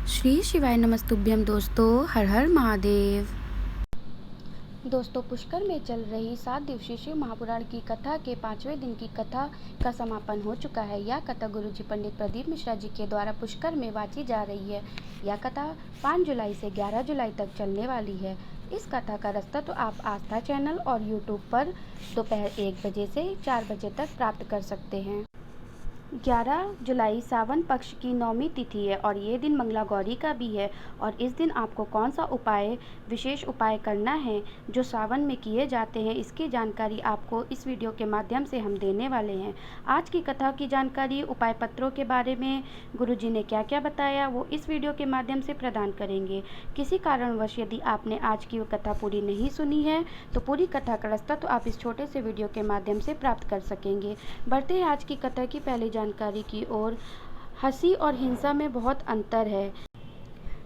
श्री शिवाय नमस्तुभ्यम दोस्तों, हर हर महादेव। दोस्तों, पुष्कर में चल रही 7 दिवसीय शिव महापुराण की कथा के 5वें दिन की कथा का समापन हो चुका है। यह कथा गुरुजी पंडित प्रदीप मिश्रा जी के द्वारा पुष्कर में वाची जा रही है। यह कथा 5 जुलाई से 11 जुलाई तक चलने वाली है। इस कथा का रास्ता तो आप आस्था चैनल और यूट्यूब पर दोपहर 1 बजे से 4 बजे तक प्राप्त कर सकते हैं। 11 जुलाई सावन पक्ष की नौमी तिथि है और ये दिन मंगला गौरी का भी है। और इस दिन आपको कौन सा विशेष उपाय करना है जो सावन में किए जाते हैं, इसकी जानकारी आपको इस वीडियो के माध्यम से हम देने वाले हैं। आज की कथा की जानकारी, उपाय पत्रों के बारे में गुरुजी ने क्या क्या बताया, वो इस वीडियो के माध्यम से प्रदान करेंगे। किसी कारणवश यदि आपने आज की कथा पूरी नहीं सुनी है तो पूरी कथा का रास्ता तो आप इस छोटे से वीडियो के माध्यम से प्राप्त कर सकेंगे। बढ़ते हैं आज की कथा की पहली जानकारी की ओर। हंसी और हिंसा में बहुत अंतर है।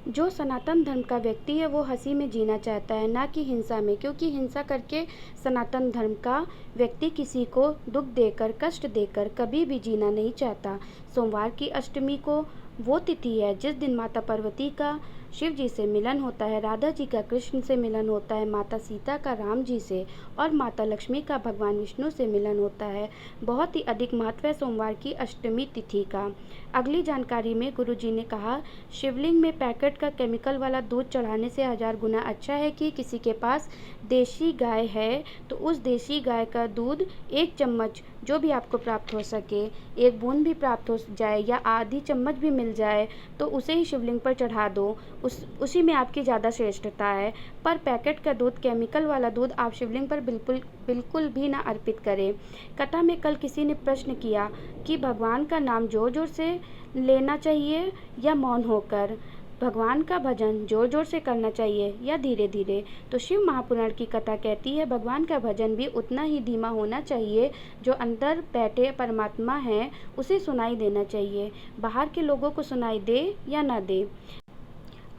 जो सनातन धर्म का व्यक्ति है वो हंसी में जीना चाहता है, ना कि हिंसा में, क्योंकि हिंसा करके सनातन धर्म का व्यक्ति किसी को दुख देकर, कष्ट देकर कभी भी जीना नहीं चाहता। सोमवार की अष्टमी को वो तिथि है जिस दिन माता पार्वती का शिव जी से मिलन होता है, राधा जी का कृष्ण से मिलन होता है, माता सीता का राम जी से और माता लक्ष्मी का भगवान विष्णु से मिलन होता है। बहुत ही अधिक महत्व है सोमवार की अष्टमी तिथि का। अगली जानकारी में गुरुजी ने कहा, शिवलिंग में पैकेट का केमिकल वाला दूध चढ़ाने से 1000 गुना अच्छा है कि किसी के पास देसी गाय है तो उस देसी गाय का दूध 1 चम्मच जो भी आपको प्राप्त हो सके, 1 बूंद भी प्राप्त हो जाए या आधी चम्मच भी मिल जाए तो उसे ही शिवलिंग पर चढ़ा दो। उसी में आपकी ज़्यादा श्रेष्ठता है। पर पैकेट का दूध, केमिकल वाला दूध आप शिवलिंग पर बिल्कुल भी ना अर्पित करें। कथा में कल किसी ने प्रश्न किया कि भगवान का नाम जोर जोर से लेना चाहिए या मौन होकर, भगवान का भजन जोर जोर से करना चाहिए या धीरे धीरे। तो शिव महापुराण की कथा कहती है भगवान का भजन भी उतना ही धीमा होना चाहिए। जो अंदर बैठे परमात्मा हैं उसे सुनाई देना चाहिए, बाहर के लोगों को सुनाई दे या ना दे।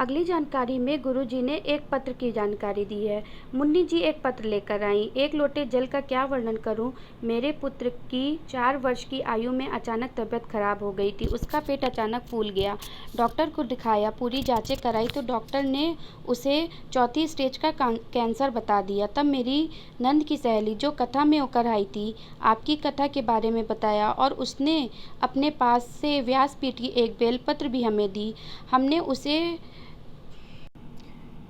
अगली जानकारी में गुरुजी ने एक पत्र की जानकारी दी है। मुन्नी जी एक पत्र लेकर आई। 1 लोटे जल का क्या वर्णन करूं। मेरे पुत्र की 4 वर्ष की आयु में अचानक तबीयत खराब हो गई थी। उसका पेट अचानक फूल गया। डॉक्टर को दिखाया, पूरी जांचें कराई तो डॉक्टर ने उसे 4थी स्टेज का कैंसर बता दिया। तब मेरी नंद की सहेली जो कथा में होकर आई थी, आपकी कथा के बारे में बताया और उसने अपने पास से व्यासपीठ की एक बेलपत्र भी हमें दी।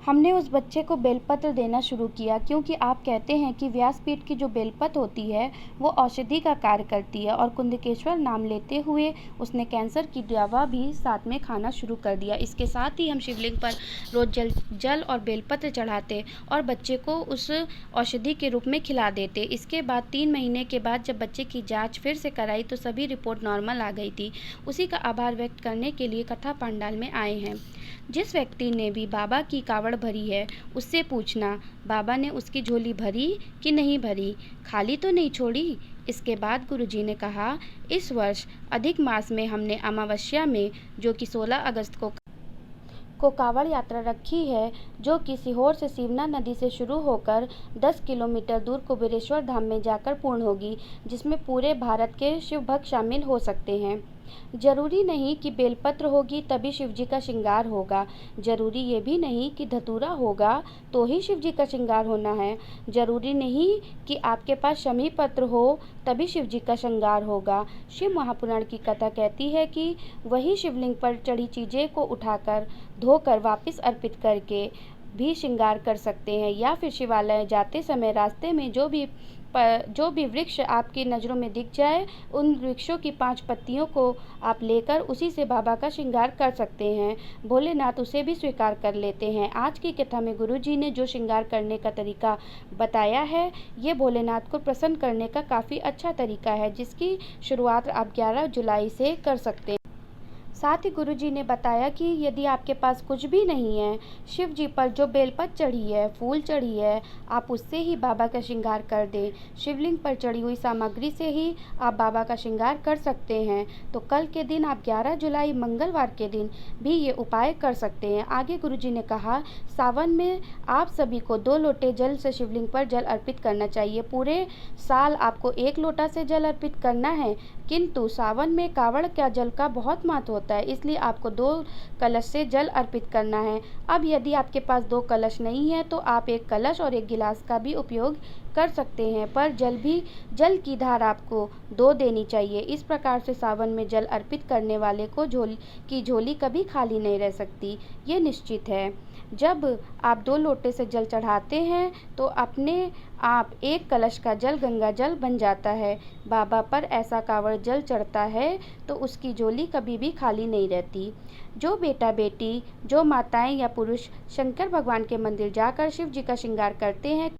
हमने उस बच्चे को बेलपत्र देना शुरू किया क्योंकि आप कहते हैं कि व्यासपीठ की जो बेलपत्र होती है वो औषधि का कार्य करती है। और कुंदकेश्वर नाम लेते हुए उसने कैंसर की दवा भी साथ में खाना शुरू कर दिया। इसके साथ ही हम शिवलिंग पर रोज जल और बेलपत्र चढ़ाते और बच्चे को उस औषधि के रूप में खिला देते। इसके बाद 3 महीने के बाद जब बच्चे की जाँच फिर से कराई तो सभी रिपोर्ट नॉर्मल आ गई थी। उसी का आभार व्यक्त करने के लिए कथा पंडाल में आए हैं। जिस व्यक्ति ने भी बाबा की कावड़ भरी है उससे पूछना, बाबा ने उसकी झोली भरी कि नहीं भरी, खाली तो नहीं छोड़ी। इसके बाद गुरुजी ने कहा, इस वर्ष अधिक मास में हमने अमावस्या में जो कि 16 अगस्त को कावड़ यात्रा रखी है, जो कि सीहोर से सिवना नदी से शुरू होकर 10 किलोमीटर दूर कुबेरेश्वर धाम में जाकर पूर्ण होगी, जिसमें पूरे भारत के शिव भक्त शामिल हो सकते हैं। जरूरी नहीं कि बेलपत्र होगी तभी शिवजी का श्रृंगार होगा। जरूरी ये भी नहीं कि धतूरा होगा तो ही शिवजी का श्रृंगार होना है। जरूरी नहीं कि आपके पास शमी पत्र हो तभी शिवजी का श्रृंगार होगा। शिव महापुराण की कथा कहती है कि वही शिवलिंग पर चढ़ी चीज़ें को उठाकर धोकर वापस अर्पित करके भी श्रृंगार कर सकते हैं, या फिर शिवालय जाते समय रास्ते में जो भी वृक्ष आपकी नज़रों में दिख जाए उन वृक्षों की 5 पत्तियों को आप लेकर उसी से बाबा का श्रृंगार कर सकते हैं। भोलेनाथ उसे भी स्वीकार कर लेते हैं। आज की कथा में गुरुजी ने जो श्रृंगार करने का तरीका बताया है ये भोलेनाथ को प्रसन्न करने का काफ़ी अच्छा तरीका है, जिसकी शुरुआत आप 11 जुलाई से कर सकते हैं। साथ ही गुरुजी ने बताया कि यदि आपके पास कुछ भी नहीं है, शिव जी पर जो बेलपत्र चढ़ी है, फूल चढ़ी है, आप उससे ही बाबा का श्रृंगार कर दें। शिवलिंग पर चढ़ी हुई सामग्री से ही आप बाबा का श्रृंगार कर सकते हैं। तो कल के दिन आप 11 जुलाई मंगलवार के दिन भी ये उपाय कर सकते हैं। आगे गुरुजी ने कहा, सावन में आप सभी को 2 लोटे जल से शिवलिंग पर जल अर्पित करना चाहिए। पूरे साल आपको 1 लोटा से जल अर्पित करना है, किंतु सावन में कावड़ का जल का बहुत महत्व होता है, इसलिए आपको 2 कलश से जल अर्पित करना है। अब यदि आपके पास 2 कलश नहीं है तो आप 1 कलश और 1 गिलास का भी उपयोग कर सकते हैं, पर जल की धार आपको 2 देनी चाहिए। इस प्रकार से सावन में जल अर्पित करने वाले को झोली कभी खाली नहीं रह सकती, ये निश्चित है। जब आप 2 लोटे से जल चढ़ाते हैं तो अपने आप 1 कलश का जल गंगा जल बन जाता है। बाबा पर ऐसा कावड़ जल चढ़ता है तो उसकी झोली कभी भी खाली नहीं रहती। जो बेटा बेटी, जो माताएं या पुरुष शंकर भगवान के मंदिर जाकर शिव जी का श्रृंगार करते हैं,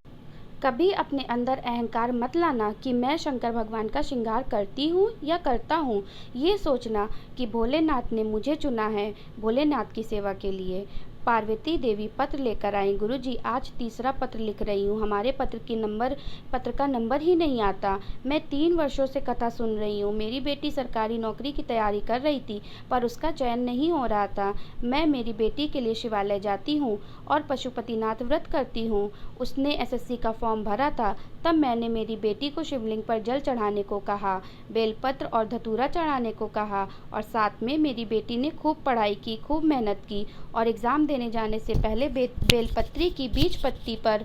कभी अपने अंदर अहंकार मत लाना कि मैं शंकर भगवान का श्रृंगार करती हूँ या करता हूँ। ये सोचना कि भोलेनाथ ने मुझे चुना है भोलेनाथ की सेवा के लिए। पार्वती देवी पत्र लेकर आई। गुरुजी, आज तीसरा पत्र लिख रही हूँ। हमारे पत्र का नंबर ही नहीं आता। मैं 3 वर्षों से कथा सुन रही हूँ। मेरी बेटी सरकारी नौकरी की तैयारी कर रही थी, पर उसका चयन नहीं हो रहा था। मैं मेरी बेटी के लिए शिवालय जाती हूँ और पशुपतिनाथ व्रत करती हूँ। उसने SSC का फॉर्म भरा था, तब मैंने मेरी बेटी को शिवलिंग पर जल चढ़ाने को कहा, बेलपत्र और धतूरा चढ़ाने को कहा, और साथ में मेरी बेटी ने खूब पढ़ाई की, खूब मेहनत की और एग्ज़ाम देने जाने से पहले बेलपत्री की बीज पत्ती पर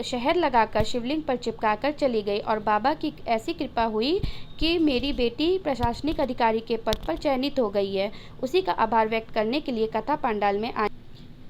शहद लगाकर शिवलिंग पर चिपकाकर चली गई और बाबा की ऐसी कृपा हुई कि मेरी बेटी प्रशासनिक अधिकारी के पद पर चयनित हो गई है। उसी का आभार व्यक्त करने के लिए कथा पंडाल में आई।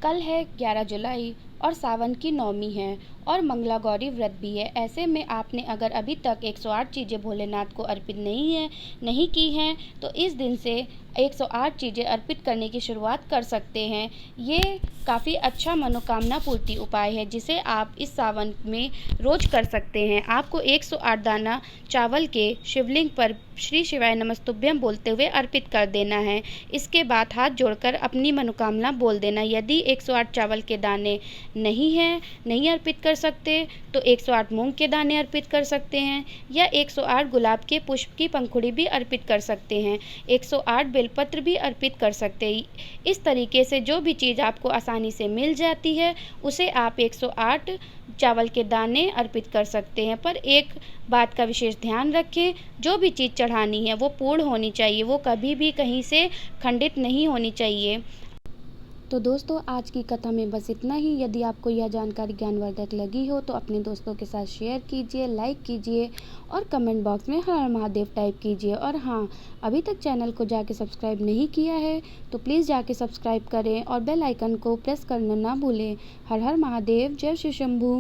कल है 11 जुलाई और सावन की नवमी है और मंगला गौरी व्रत भी है। ऐसे में आपने अगर अभी तक 108 चीज़ें भोलेनाथ को अर्पित नहीं की हैं तो इस दिन से 108 चीज़ें अर्पित करने की शुरुआत कर सकते हैं। ये काफ़ी अच्छा मनोकामना पूर्ति उपाय है जिसे आप इस सावन में रोज कर सकते हैं। आपको 108 दाना चावल के शिवलिंग पर श्री शिवाय नमस्तुभ्यम बोलते हुए अर्पित कर देना है। इसके बाद हाथ जोड़कर अपनी मनोकामना बोल देना। यदि 108 चावल के दाने नहीं अर्पित कर सकते तो 108 मूंग के दाने अर्पित कर सकते हैं या 108 गुलाब के पुष्प की पंखुड़ी भी अर्पित कर सकते हैं, 108 बेलपत्र भी अर्पित कर सकते हैं। इस तरीके से जो भी चीज़ आपको आसानी से मिल जाती है उसे आप 108 चावल के दाने अर्पित कर सकते हैं। पर एक बात का विशेष ध्यान रखें, जो भी चीज़ चढ़ानी है वो पूर्ण होनी चाहिए, वो कभी भी कहीं से खंडित नहीं होनी चाहिए। तो दोस्तों, आज की कथा में बस इतना ही। यदि आपको यह जानकारी ज्ञानवर्धक लगी हो तो अपने दोस्तों के साथ शेयर कीजिए, लाइक कीजिए और कमेंट बॉक्स में हर हर महादेव टाइप कीजिए। और हाँ, अभी तक चैनल को जाके सब्सक्राइब नहीं किया है तो प्लीज़ जाके सब्सक्राइब करें और बेल आइकन को प्रेस करना ना भूलें। हर हर महादेव, जय श्री शंभू।